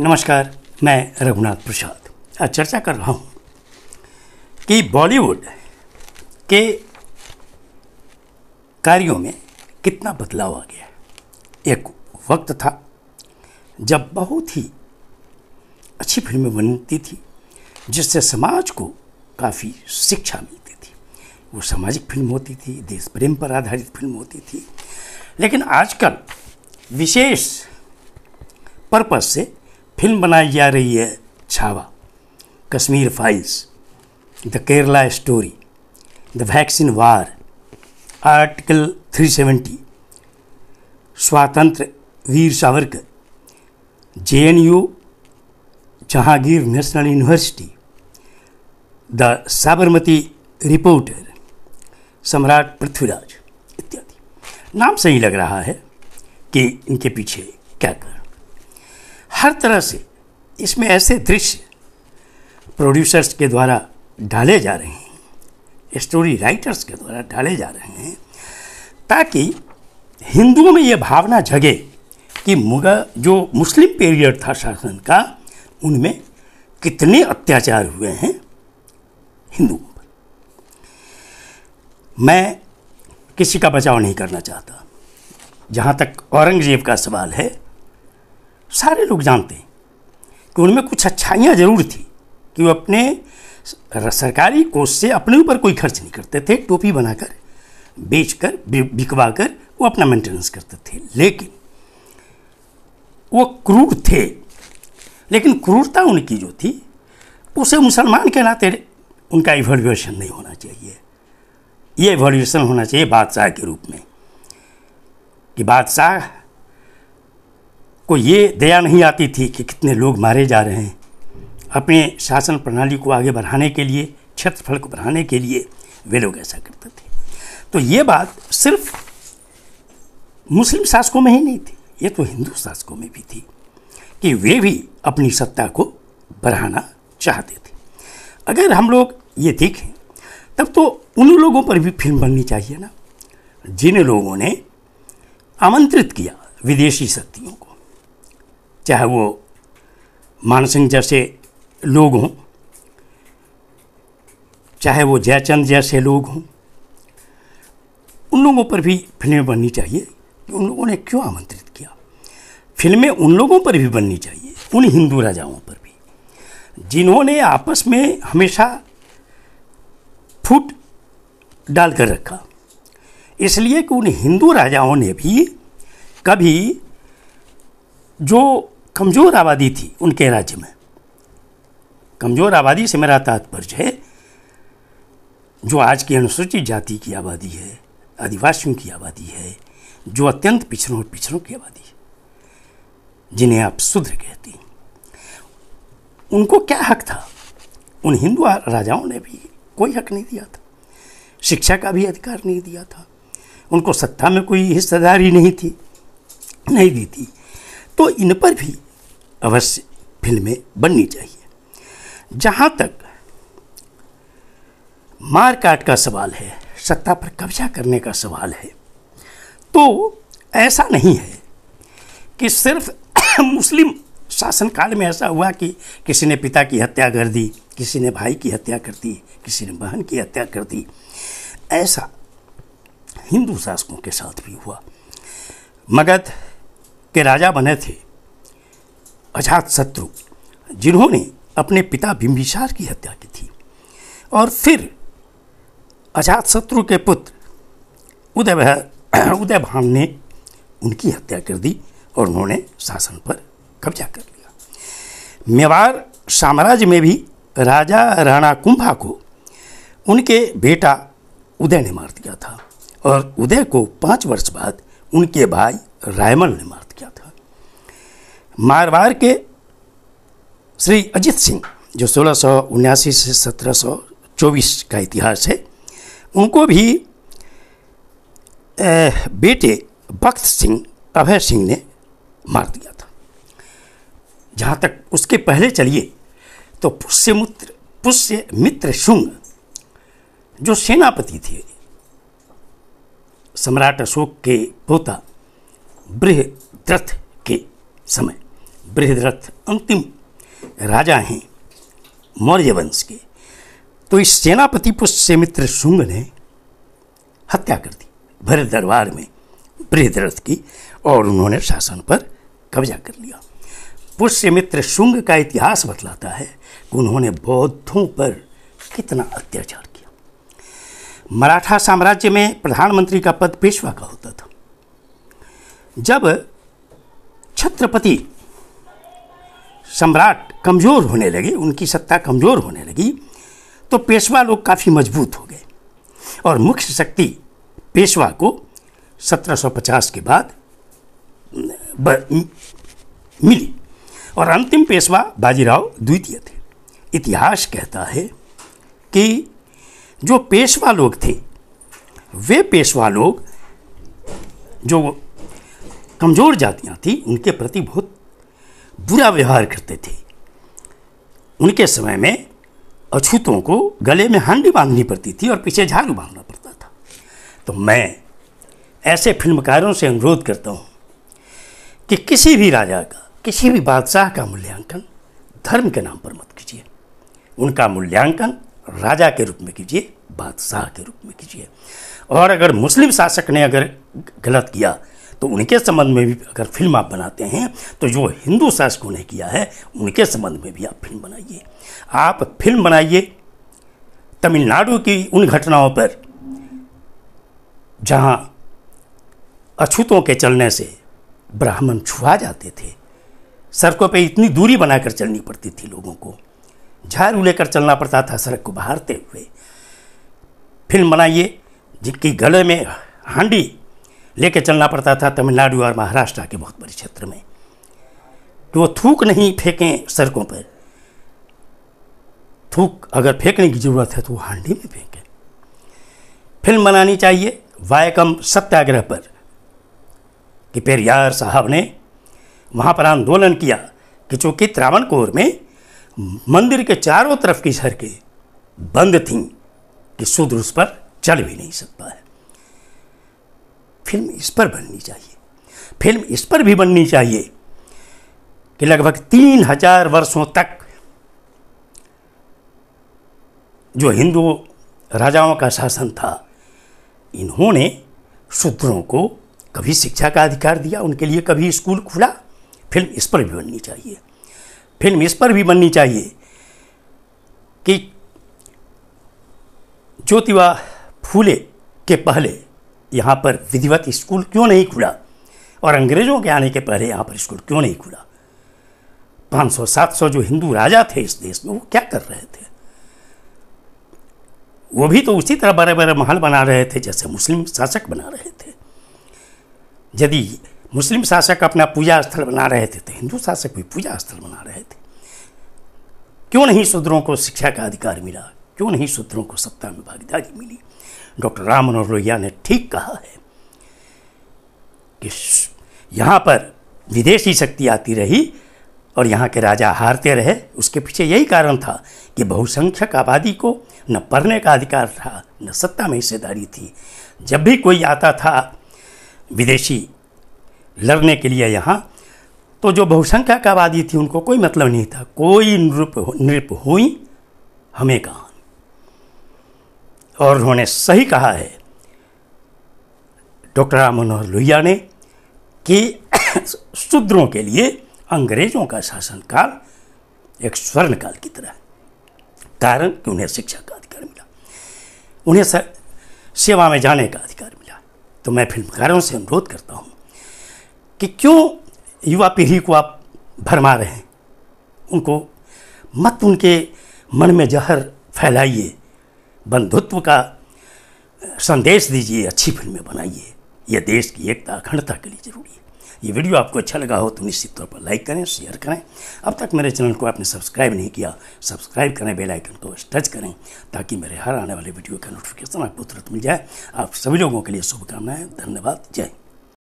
नमस्कार, मैं रघुनाथ प्रसाद। आज चर्चा कर रहा हूँ कि बॉलीवुड के कार्यों में कितना बदलाव आ गया है। एक वक्त था जब बहुत ही अच्छी फिल्में बनती थी जिससे समाज को काफ़ी शिक्षा मिलती थी। वो सामाजिक फिल्म होती थी, देश प्रेम पर आधारित फिल्म होती थी। लेकिन आजकल विशेष पर्पस से फिल्म बनाई जा रही है। Chhaava, Kashmir files, the Kerala story, the vaccine war, article 370, Swatantrya Veer Savarkar, JNU Jahangir national university, the Sabarmati reporter, Samrat Prithviraj इत्यादि। नाम से ही लग रहा है कि इनके पीछे क्या कर। हर तरह से इसमें ऐसे दृश्य प्रोड्यूसर्स के द्वारा डाले जा रहे हैं, स्टोरी राइटर्स के द्वारा डाले जा रहे हैं, ताकि हिंदुओं में ये भावना जगे कि जो मुस्लिम पीरियड था शासन का, उनमें कितने अत्याचार हुए हैं हिंदुओं पर। मैं किसी का बचाव नहीं करना चाहता। जहाँ तक औरंगजेब का सवाल है, सारे लोग जानते हैं कि उनमें कुछ अच्छाइयाँ ज़रूर थी कि वो अपने सरकारी कोष से अपने ऊपर कोई खर्च नहीं करते थे। टोपी बनाकर, बेचकर, बिकवा कर वो अपना मेंटेनेंस करते थे। लेकिन वो क्रूर थे। लेकिन क्रूरता उनकी जो थी, उसे मुसलमान के नाते उनका इवोल्यूशन नहीं होना चाहिए। ये इवोल्यूशन होना चाहिए बादशाह के रूप में, कि बादशाह को ये दया नहीं आती थी कि कितने लोग मारे जा रहे हैं। अपने शासन प्रणाली को आगे बढ़ाने के लिए, क्षेत्रफल को बढ़ाने के लिए वे लोग ऐसा करते थे। तो ये बात सिर्फ मुस्लिम शासकों में ही नहीं थी, ये तो हिंदू शासकों में भी थी कि वे भी अपनी सत्ता को बढ़ाना चाहते थे। अगर हम लोग ये देखें तब तो उन लोगों पर भी फिल्म बननी चाहिए ना, जिन लोगों ने आमंत्रित किया विदेशी शक्तियों को, चाहे वो मानसिंह जैसे लोग हों, चाहे वो जयचंद जैसे लोग हों। उन लोगों पर भी फिल्में बननी चाहिए कि उन लोगों ने क्यों आमंत्रित किया। फिल्में उन लोगों पर भी बननी चाहिए, उन हिंदू राजाओं पर भी, जिन्होंने आपस में हमेशा फूट डाल कर रखा। इसलिए कि उन हिंदू राजाओं ने भी कभी जो कमज़ोर आबादी थी उनके राज्य में, कमज़ोर आबादी से मेरा तात्पर्य है जो आज की अनुसूचित जाति की आबादी है, आदिवासियों की आबादी है, जो अत्यंत पिछड़ों की आबादी है, जिन्हें आप शूद्र कहते हैं, उनको क्या हक था। उन हिंदू राजाओं ने भी कोई हक नहीं दिया था, शिक्षा का भी अधिकार नहीं दिया था, उनको सत्ता में कोई हिस्सेदारी नहीं दी थी। तो इन पर भी अवश्य फिल्में बननी चाहिए। जहाँ तक मारकाट का सवाल है, सत्ता पर कब्जा करने का सवाल है, तो ऐसा नहीं है कि सिर्फ मुस्लिम शासनकाल में ऐसा हुआ कि किसी ने पिता की हत्या कर दी, किसी ने भाई की हत्या कर दी, किसी ने बहन की हत्या कर दी। ऐसा हिंदू शासकों के साथ भी हुआ। मगध के राजा बने थे अजातशत्रु, जिन्होंने अपने पिता बिंबिसार की हत्या की थी, और फिर अजातशत्रु के पुत्र उदयभान ने उनकी हत्या कर दी और उन्होंने शासन पर कब्जा कर लिया। मेवाड़ साम्राज्य में भी राजा राणा कुंभा को उनके बेटा उदय ने मार दिया था, और उदय को 5 वर्ष बाद उनके भाई रायमल ने मार दिया था। मारवाड़ के श्री अजित सिंह, जो 1679 से 1724 का इतिहास है, उनको भी बेटे बख्त सिंह, अभय सिंह ने मार दिया था। जहाँ तक उसके पहले चलिए तो पुष्यमित्र शुंग, जो सेनापति थे, सम्राट अशोक के पोता बृहद्रथ के समय, बृहद्रथ अंतिम राजा हैं मौर्य वंश के, तो इस सेनापति पुष्यमित्र शुंग ने हत्या कर दी भरत दरबार में बृहद्रथ की, और उन्होंने शासन पर कब्जा कर लिया। पुष्यमित्र शुंग का इतिहास बतलाता है कि उन्होंने बौद्धों पर कितना अत्याचार किया। मराठा साम्राज्य में प्रधानमंत्री का पद पेशवा का होता था। जब छत्रपति सम्राट कमज़ोर होने लगे, उनकी सत्ता कमज़ोर होने लगी, तो पेशवा लोग काफ़ी मजबूत हो गए और मुख्य शक्ति पेशवा को 1750 के बाद मिली, और अंतिम पेशवा बाजीराव द्वितीय थे। इतिहास कहता है कि जो पेशवा लोग थे, वे पेशवा लोग जो कमज़ोर जातियां थी, उनके प्रति बहुत बुरा व्यवहार करते थे। उनके समय में अछूतों को गले में हांडी बांधनी पड़ती थी और पीछे झाड़ू बांधना पड़ता था। तो मैं ऐसे फिल्मकारों से अनुरोध करता हूँ कि किसी भी राजा का, किसी भी बादशाह का मूल्यांकन धर्म के नाम पर मत कीजिए। उनका मूल्यांकन राजा के रूप में कीजिए, बादशाह के रूप में कीजिए। और अगर मुस्लिम शासक ने अगर गलत किया तो उनके संबंध में भी अगर फिल्म आप बनाते हैं, तो जो हिंदू शासकों ने किया है उनके संबंध में भी आप फिल्म बनाइए। आप फिल्म बनाइए तमिलनाडु की उन घटनाओं पर जहाँ अछूतों के चलने से ब्राह्मण छुआ जाते थे, सड़कों पे इतनी दूरी बनाकर चलनी पड़ती थी, लोगों को झाड़ू लेकर चलना पड़ता था सड़क को बहारते हुए। फिल्म बनाइए जिनकी गले में हांडी लेके चलना पड़ता था तमिलनाडु और महाराष्ट्र के बहुत बड़े क्षेत्र में, तो वो थूक नहीं फेंकें सड़कों पर। थूक अगर फेंकने की ज़रूरत है तो वो हांडी में फेंकें। फिल्म बनानी चाहिए वायकम सत्याग्रह पर कि पेरियार साहब ने वहाँ पर आंदोलन किया कि चूँकि त्रावणकोर में मंदिर के चारों तरफ की सड़कें बंद थीं कि शूद्र उस पर चल भी नहीं सकता है। फिल्म इस पर बननी चाहिए। फिल्म इस पर भी बननी चाहिए कि लगभग 3000 वर्षों तक जो हिंदू राजाओं का शासन था, इन्होंने शूद्रों को कभी शिक्षा का अधिकार दिया, उनके लिए कभी स्कूल खुला। फिल्म इस पर भी बननी चाहिए। फिल्म इस पर भी बननी चाहिए कि ज्योतिबा फूले के पहले यहाँ पर विधिवत स्कूल क्यों नहीं खुला, और अंग्रेज़ों के आने के पहले यहाँ पर स्कूल क्यों नहीं खुला। 500-700 जो हिंदू राजा थे इस देश में, वो क्या कर रहे थे? वो भी तो उसी तरह बड़े बड़े महल बना रहे थे जैसे मुस्लिम शासक बना रहे थे। यदि मुस्लिम शासक अपना पूजा स्थल बना रहे थे तो हिंदू शासक भी पूजा स्थल बना रहे थे। क्यों नहीं शूद्रों को शिक्षा का अधिकार मिला? क्यों नहीं शूद्रों को सत्ता में भागीदारी मिली? डॉक्टर राम मनोहर लोहिया ने ठीक कहा है कि यहाँ पर विदेशी शक्ति आती रही और यहाँ के राजा हारते रहे। उसके पीछे यही कारण था कि बहुसंख्यक आबादी को न पढ़ने का अधिकार था, न सत्ता में हिस्सेदारी थी। जब भी कोई आता था विदेशी लड़ने के लिए यहाँ, तो जो बहुसंख्यक आबादी थी उनको कोई मतलब नहीं था। कोई नृप हुई हमें कहा। और उन्होंने सही कहा है डॉक्टर राम मनोहर लोहिया ने कि शूद्रों के लिए अंग्रेज़ों का शासनकाल एक स्वर्ण काल की तरह, कारण कि उन्हें शिक्षा का अधिकार मिला, उन्हें सेवा में जाने का अधिकार मिला। तो मैं फिल्मकारों से अनुरोध करता हूँ कि क्यों युवा पीढ़ी को आप भरमा रहे हैं, उनको मत उनके मन में जहर फैलाइए, बंधुत्व का संदेश दीजिए, अच्छी फिल्में बनाइए। यह देश की एकता अखंडता के लिए जरूरी है। ये वीडियो आपको अच्छा लगा हो तो निश्चित तौर पर लाइक करें, शेयर करें। अब तक मेरे चैनल को आपने सब्सक्राइब नहीं किया, सब्सक्राइब करें, बेल आइकन को टच करें ताकि मेरे हर आने वाले वीडियो का नोटिफिकेशन आपको तुरंत मिल जाए। आप सभी लोगों के लिए शुभकामनाएं। धन्यवाद। जय हिंद।